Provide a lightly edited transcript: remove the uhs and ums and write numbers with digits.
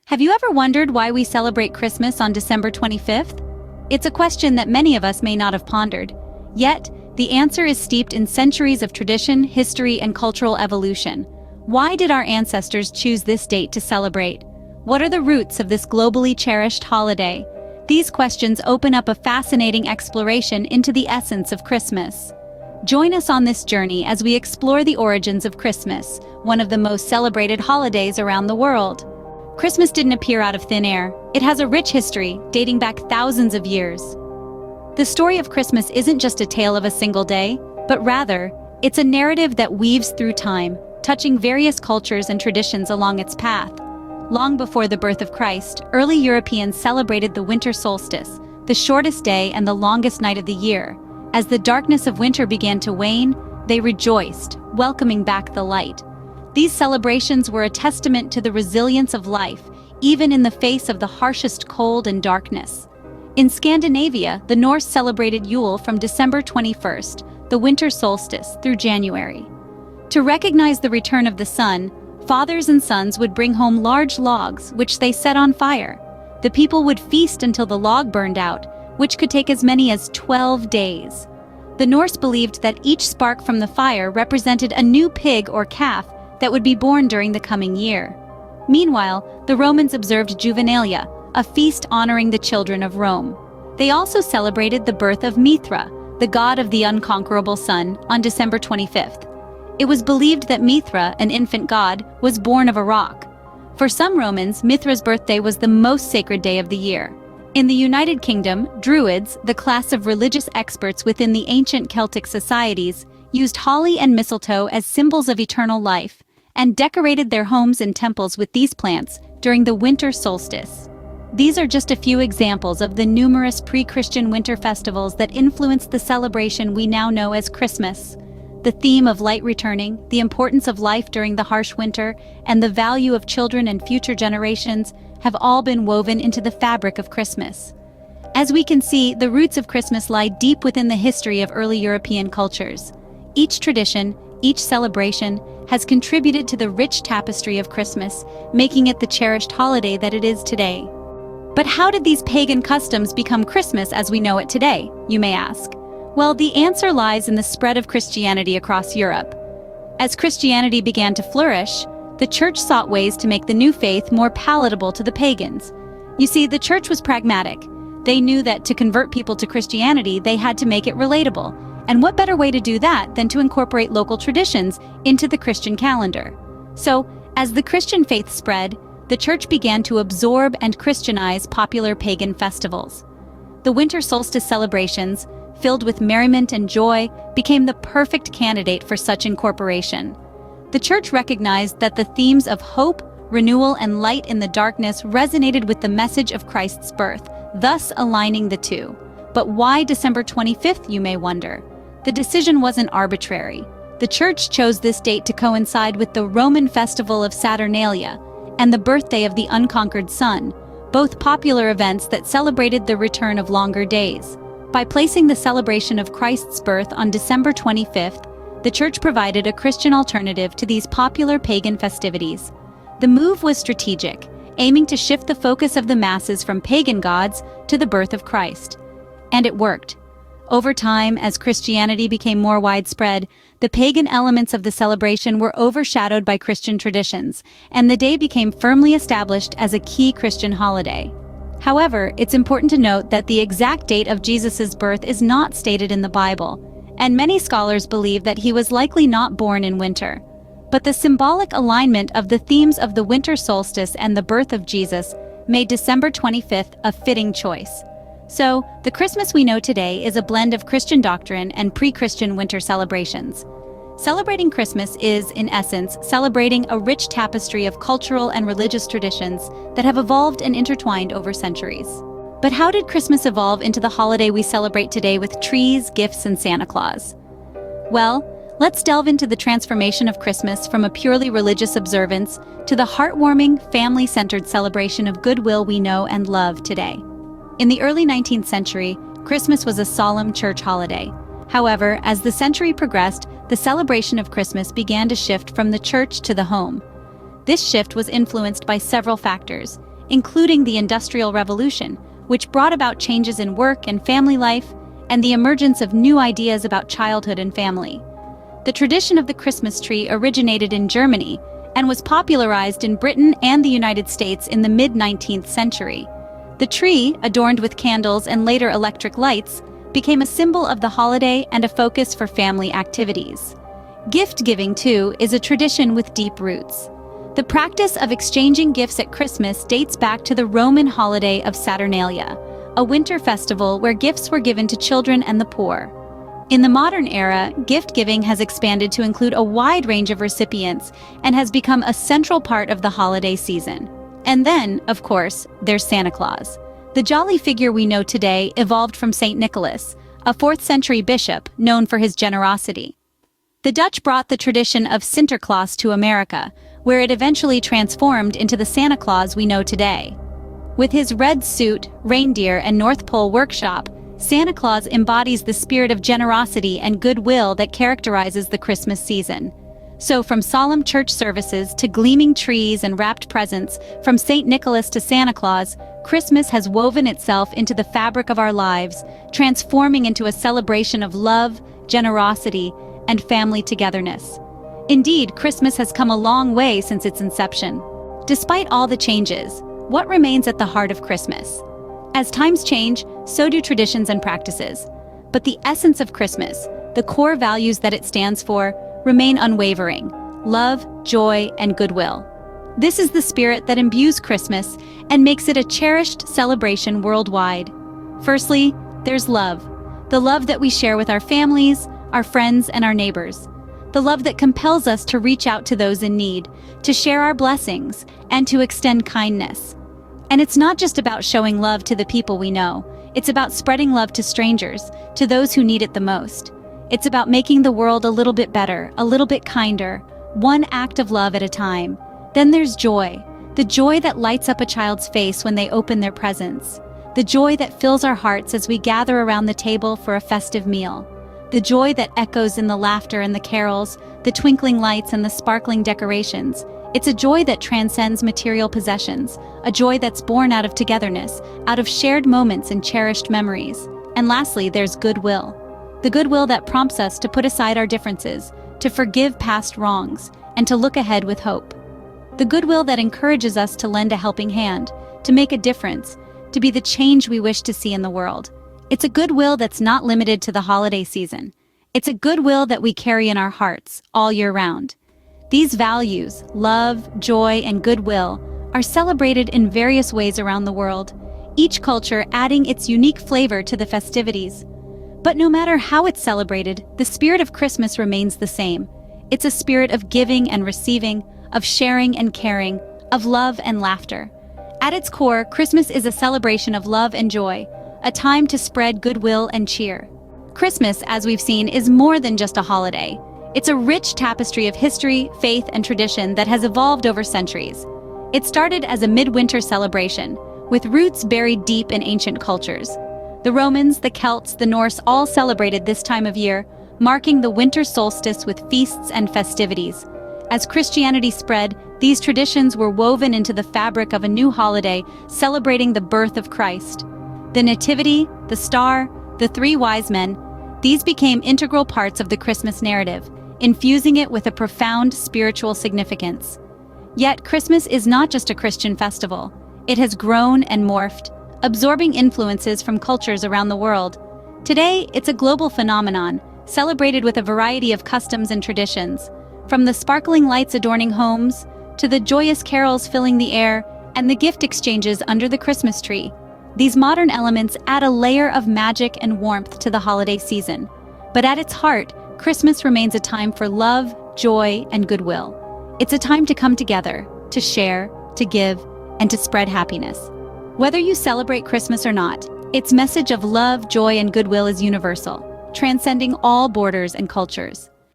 Have you ever wondered why we celebrate Christmas on December 25th? It's a question that many of us may not have pondered. Yet, the answer is steeped in centuries of tradition, history, and cultural evolution. Why did our ancestors choose this date to celebrate? What are the roots of this globally cherished holiday? These questions open up a fascinating exploration into the essence of Christmas. Join us on this journey as we explore the origins of Christmas, one of the most celebrated holidays around the world. Christmas didn't appear out of thin air. It has a rich history, dating back thousands of years. The story of Christmas isn't just a tale of a single day, but rather, it's a narrative that weaves through time, touching various cultures and traditions along its path. Long before the birth of Christ, early Europeans celebrated the winter solstice, the shortest day and the longest night of the year. As the darkness of winter began to wane, they rejoiced, welcoming back the light. These celebrations were a testament to the resilience of life, even in the face of the harshest cold and darkness. In Scandinavia, the Norse celebrated Yule from December 21st, the winter solstice, through January. To recognize the return of the sun, fathers and sons would bring home large logs, which they set on fire. The people would feast until the log burned out, which could take as many as 12 days. The Norse believed that each spark from the fire represented a new pig or calf that would be born during the coming year. Meanwhile, the Romans observed Juvenalia, a feast honoring the children of Rome. They also celebrated the birth of Mithra, the god of the unconquerable sun, on December 25th. It was believed that Mithra, an infant god, was born of a rock. For some Romans, Mithra's birthday was the most sacred day of the year. In the United Kingdom, Druids, the class of religious experts within the ancient Celtic societies, used holly and mistletoe as symbols of eternal life, and decorated their homes and temples with these plants during the winter solstice. These are just a few examples of the numerous pre-Christian winter festivals that influenced the celebration we now know as Christmas. The theme of light returning, the importance of life during the harsh winter, and the value of children and future generations have all been woven into the fabric of Christmas. As we can see, the roots of Christmas lie deep within the history of early European cultures. Each tradition, each celebration, has contributed to the rich tapestry of Christmas, making it the cherished holiday that it is today. But how did these pagan customs become Christmas as we know it today, you may ask? Well, the answer lies in the spread of Christianity across Europe. As Christianity began to flourish, the church sought ways to make the new faith more palatable to the pagans. You see, the church was pragmatic. They knew that to convert people to Christianity, they had to make it relatable. And what better way to do that than to incorporate local traditions into the Christian calendar? So, as the Christian faith spread, the church began to absorb and Christianize popular pagan festivals. The winter solstice celebrations, filled with merriment and joy, became the perfect candidate for such incorporation. The church recognized that the themes of hope, renewal, and light in the darkness resonated with the message of Christ's birth, thus aligning the two. But why December 25th, you may wonder? The decision wasn't arbitrary. The church chose this date to coincide with the Roman festival of Saturnalia and the birthday of the unconquered sun, both popular events that celebrated the return of longer days. By placing the celebration of Christ's birth on December 25th, the church provided a Christian alternative to these popular pagan festivities. The move was strategic, aiming to shift the focus of the masses from pagan gods to the birth of Christ. And it worked. Over time, as Christianity became more widespread, the pagan elements of the celebration were overshadowed by Christian traditions, and the day became firmly established as a key Christian holiday. However, it's important to note that the exact date of Jesus' birth is not stated in the Bible, and many scholars believe that he was likely not born in winter. But the symbolic alignment of the themes of the winter solstice and the birth of Jesus made December 25th a fitting choice. So, the Christmas we know today is a blend of Christian doctrine and pre-Christian winter celebrations. Celebrating Christmas is, in essence, celebrating a rich tapestry of cultural and religious traditions that have evolved and intertwined over centuries. But how did Christmas evolve into the holiday we celebrate today with trees, gifts, and Santa Claus? Well, let's delve into the transformation of Christmas from a purely religious observance to the heartwarming, family-centered celebration of goodwill we know and love today. In the early 19th century, Christmas was a solemn church holiday. However, as the century progressed, the celebration of Christmas began to shift from the church to the home. This shift was influenced by several factors, including the Industrial Revolution, which brought about changes in work and family life, and the emergence of new ideas about childhood and family. The tradition of the Christmas tree originated in Germany and was popularized in Britain and the United States in the mid-19th century. The tree, adorned with candles and later electric lights, became a symbol of the holiday and a focus for family activities. Gift-giving, too, is a tradition with deep roots. The practice of exchanging gifts at Christmas dates back to the Roman holiday of Saturnalia, a winter festival where gifts were given to children and the poor. In the modern era, gift-giving has expanded to include a wide range of recipients and has become a central part of the holiday season. And then, of course, there's Santa Claus. The jolly figure we know today evolved from Saint Nicholas, a 4th-century bishop known for his generosity. The Dutch brought the tradition of Sinterklaas to America, where it eventually transformed into the Santa Claus we know today. With his red suit, reindeer, and North Pole workshop, Santa Claus embodies the spirit of generosity and goodwill that characterizes the Christmas season. So from solemn church services to gleaming trees and wrapped presents, from St. Nicholas to Santa Claus, Christmas has woven itself into the fabric of our lives, transforming into a celebration of love, generosity, and family togetherness. Indeed, Christmas has come a long way since its inception. Despite all the changes, what remains at the heart of Christmas? As times change, so do traditions and practices. But the essence of Christmas, the core values that it stands for, remain unwavering: love, joy, and goodwill. This is the spirit that imbues Christmas and makes it a cherished celebration worldwide. Firstly, there's love. The love that we share with our families, our friends, and our neighbors. The love that compels us to reach out to those in need, to share our blessings, and to extend kindness. And it's not just about showing love to the people we know. It's about spreading love to strangers, to those who need it the most. It's about making the world a little bit better, a little bit kinder, one act of love at a time. Then there's joy, the joy that lights up a child's face when they open their presents, the joy that fills our hearts as we gather around the table for a festive meal, the joy that echoes in the laughter and the carols, the twinkling lights and the sparkling decorations. It's a joy that transcends material possessions, a joy that's born out of togetherness, out of shared moments and cherished memories. And lastly, there's goodwill. The goodwill that prompts us to put aside our differences, to forgive past wrongs, and to look ahead with hope. The goodwill that encourages us to lend a helping hand, to make a difference, to be the change we wish to see in the world. It's a goodwill that's not limited to the holiday season. It's a goodwill that we carry in our hearts all year round. These values, love, joy, and goodwill, are celebrated in various ways around the world, each culture adding its unique flavor to the festivities. But no matter how it's celebrated, the spirit of Christmas remains the same. It's a spirit of giving and receiving, of sharing and caring, of love and laughter. At its core, Christmas is a celebration of love and joy, a time to spread goodwill and cheer. Christmas, as we've seen, is more than just a holiday. It's a rich tapestry of history, faith, and tradition that has evolved over centuries. It started as a midwinter celebration, with roots buried deep in ancient cultures. The Romans, the Celts, the Norse all celebrated this time of year, marking the winter solstice with feasts and festivities. As Christianity spread, these traditions were woven into the fabric of a new holiday celebrating the birth of Christ. The Nativity, the star, the three wise men, these became integral parts of the Christmas narrative, infusing it with a profound spiritual significance. Yet Christmas is not just a Christian festival. It has grown and morphed, absorbing influences from cultures around the world. Today, it's a global phenomenon, celebrated with a variety of customs and traditions, from the sparkling lights adorning homes, to the joyous carols filling the air, and the gift exchanges under the Christmas tree. These modern elements add a layer of magic and warmth to the holiday season. But at its heart, Christmas remains a time for love, joy, and goodwill. It's a time to come together, to share, to give, and to spread happiness. Whether you celebrate Christmas or not, its message of love, joy, and goodwill is universal, transcending all borders and cultures.